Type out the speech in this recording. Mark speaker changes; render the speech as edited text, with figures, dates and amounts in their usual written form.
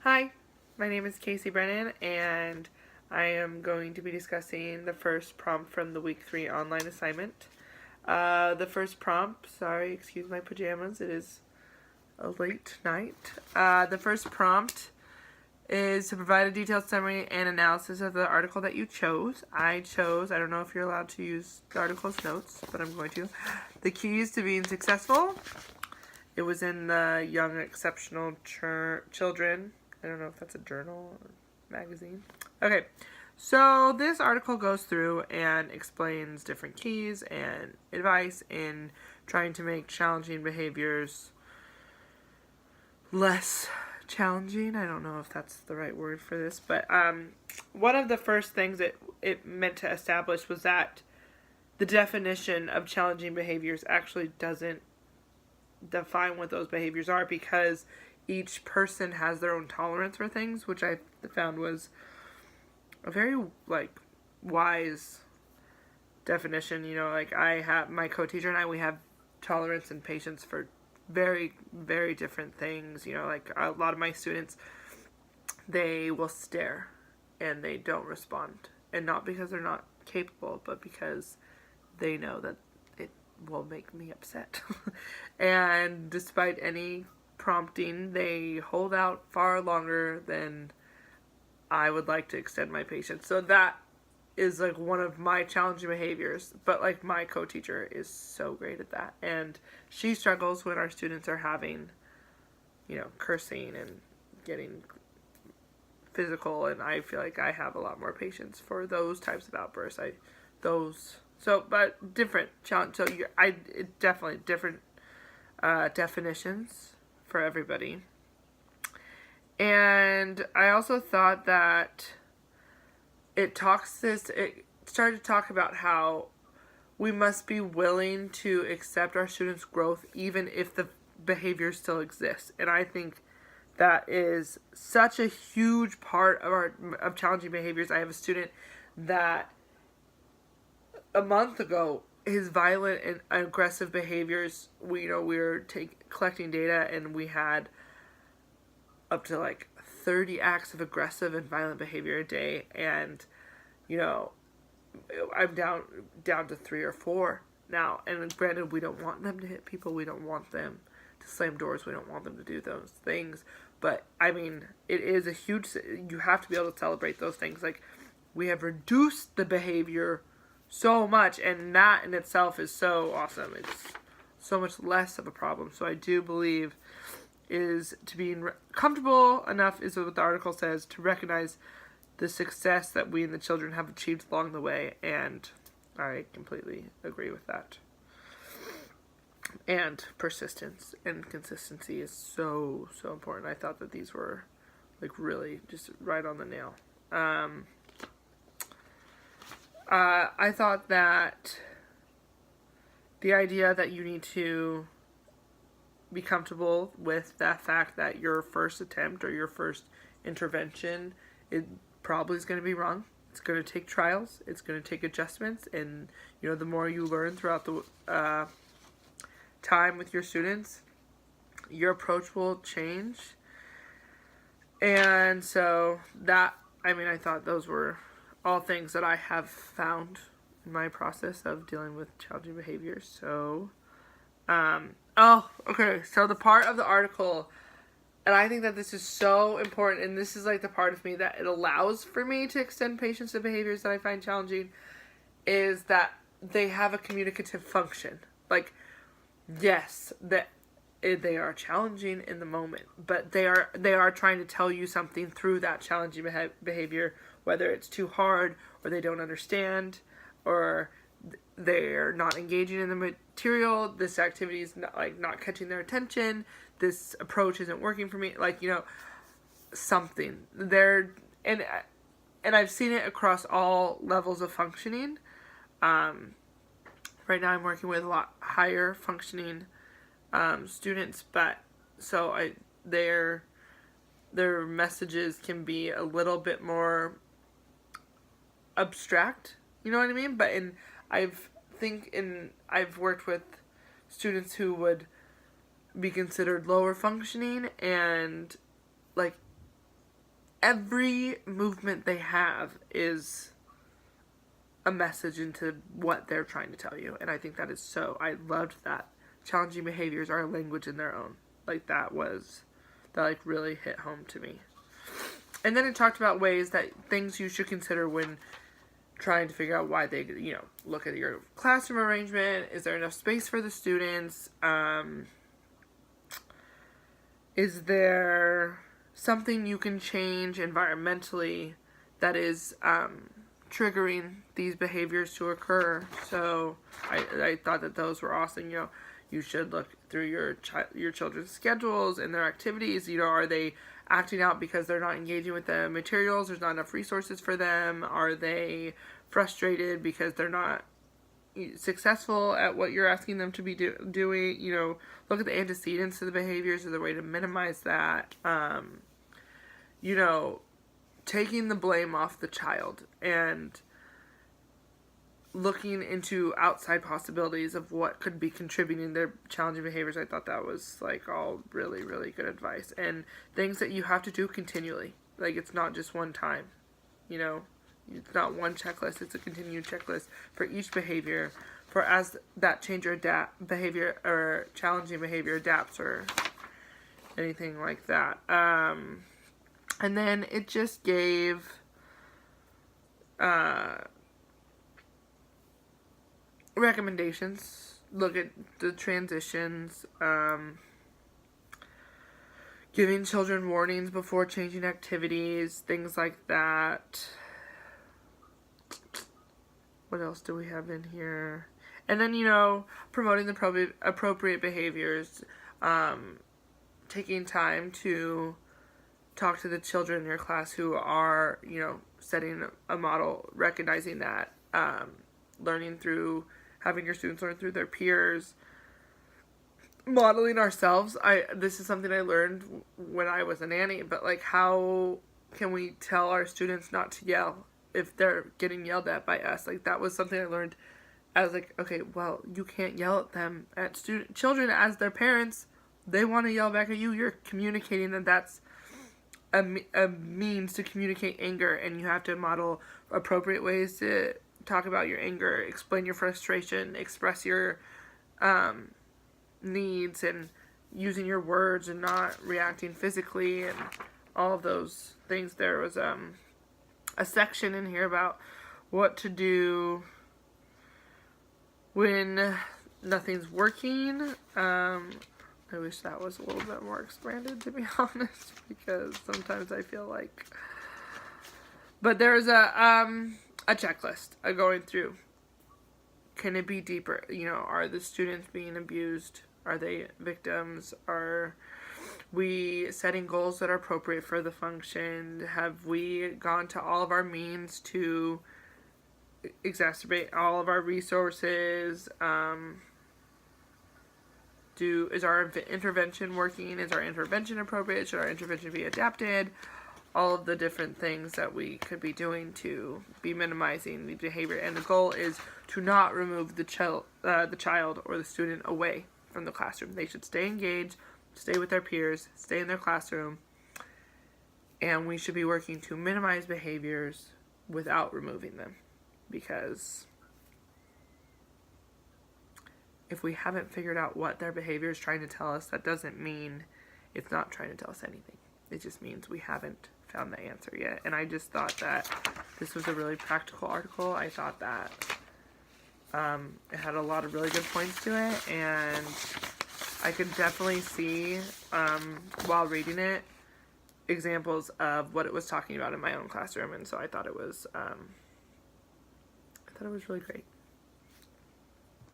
Speaker 1: Hi, my name is Casey Brennan, and I am going to be discussing the first prompt from the week 3 online assignment. The first prompt, sorry, excuse my pajamas, it is a late night. The first prompt is to provide a detailed summary and analysis of the article that you chose. I don't know if you're allowed to use the article's notes, but I'm going to. The keys to being successful. It was in the Young Exceptional Children. I don't know if that's a journal or magazine. Okay, so this article goes through and explains different keys and advice in trying to make challenging behaviors less challenging. I don't know if that's the right word for this, but one of the first things it meant to establish was that the definition of challenging behaviors actually doesn't define what those behaviors are, because each person has their own tolerance for things, which I found was a very wise definition. I have my co-teacher and we have tolerance and patience for very, very different things. A lot of my students, they will stare and they don't respond, and not because they're not capable, but because they know that it will make me upset. And despite any prompting, they hold out far longer than I would like to extend my patience. So that is one of my challenging behaviors, but my co-teacher is so great at that, and she struggles when our students are having cursing and getting physical, and I feel like I have a lot more patience for those types of outbursts. But different challenge. So definitely different definitions for everybody. And I also thought that it started to talk about how we must be willing to accept our students' growth even if the behavior still exists. And I think that is such a huge part of challenging behaviors. I have a student that a month ago, his violent and aggressive behaviors, we were collecting data, and we had up to 30 acts of aggressive and violent behavior a day, and I'm down to 3 or 4 now. And granted, we don't want them to hit people, we don't want them to slam doors, we don't want them to do those things, but I mean, it is a huge, you have to be able to celebrate those things. We have reduced the behavior so much, and that in itself is so awesome. It's so much less of a problem. So I do believe is to be comfortable enough, is what the article says, to recognize the success that we and the children have achieved along the way, and I completely agree with that. And persistence and consistency is so important. I thought that these were really just right on the nail. I thought that the idea that you need to be comfortable with that fact that your first attempt or your first intervention, it probably is going to be wrong. It's going to take trials. It's going to take adjustments. And, the more you learn throughout the time with your students, your approach will change. And so I thought those were all things that I have found in my process of dealing with challenging behaviors. So, so the part of the article, and I think that this is so important, and this is the part of me that it allows for me to extend patience to behaviors that I find challenging, is that they have a communicative function. Yes, that they are challenging in the moment, but they are trying to tell you something through that challenging behavior, whether it's too hard, or they don't understand, or they're not engaging in the material, this activity is not catching their attention, this approach isn't working for me, something. And I've seen it across all levels of functioning. Right now I'm working with a lot higher functioning students, but so their messages can be a little bit more abstract, you know what I mean? But I've worked with students who would be considered lower functioning, and every movement they have is a message into what they're trying to tell you. And I think that is so, I loved that. Challenging behaviors are a language in their own. Like, that like really hit home to me. And then it talked about ways that things you should consider when trying to figure out why they, look at your classroom arrangement. Is there enough space for the students? Is there something you can change environmentally that is triggering these behaviors to occur? So I thought that those were awesome. You should look through your children's schedules and their activities. Are they acting out because they're not engaging with the materials? There's not enough resources for them. Are they frustrated because they're not successful at what you're asking them to be doing? Look at the antecedents to the behaviors as a way to minimize that. Taking the blame off the child and looking into outside possibilities of what could be contributing to their challenging behaviors. I thought that was like all really, really good advice, and things that you have to do continually. Like, it's not just one time, it's not one checklist, it's a continued checklist for each behavior, for as that change or behavior or challenging behavior adapts or anything like that. And then it just gave recommendations. Look at the transitions, giving children warnings before changing activities, things like that. What else do we have in here? And then, promoting the appropriate behaviors, taking time to talk to the children in your class who are, setting a model, recognizing that, having your students learn through their peers, modeling ourselves. This is something I learned when I was a nanny, but like, how can we tell our students not to yell if they're getting yelled at by us? Like, that was something I learned. I was like, okay, well, you can't yell at them, at children as their parents. They want to yell back at you. You're communicating that that's a means to communicate anger, and you have to model appropriate ways to talk about your anger, explain your frustration, express your needs, and using your words and not reacting physically, and all of those things. There was a section in here about what to do when nothing's working. I wish that was a little bit more expanded, to be honest, because sometimes I feel like... But there's a checklist going through. Can it be deeper? Are the students being abused? Are they victims? Are we setting goals that are appropriate for the function? Have we gone to all of our means to exacerbate all of our resources? Is our intervention working? Is our intervention appropriate? Should our intervention be adapted? All of the different things that we could be doing to be minimizing the behavior. And the goal is to not remove the child or the student away from the classroom. They should stay engaged, stay with their peers, stay in their classroom, and we should be working to minimize behaviors without removing them. Because if we haven't figured out what their behavior is trying to tell us, that doesn't mean it's not trying to tell us anything. It just means we haven't found the answer yet. And I just thought that this was a really practical article. I thought that it had a lot of really good points to it, and I could definitely see, while reading it, examples of what it was talking about in my own classroom, and so I thought it was really great.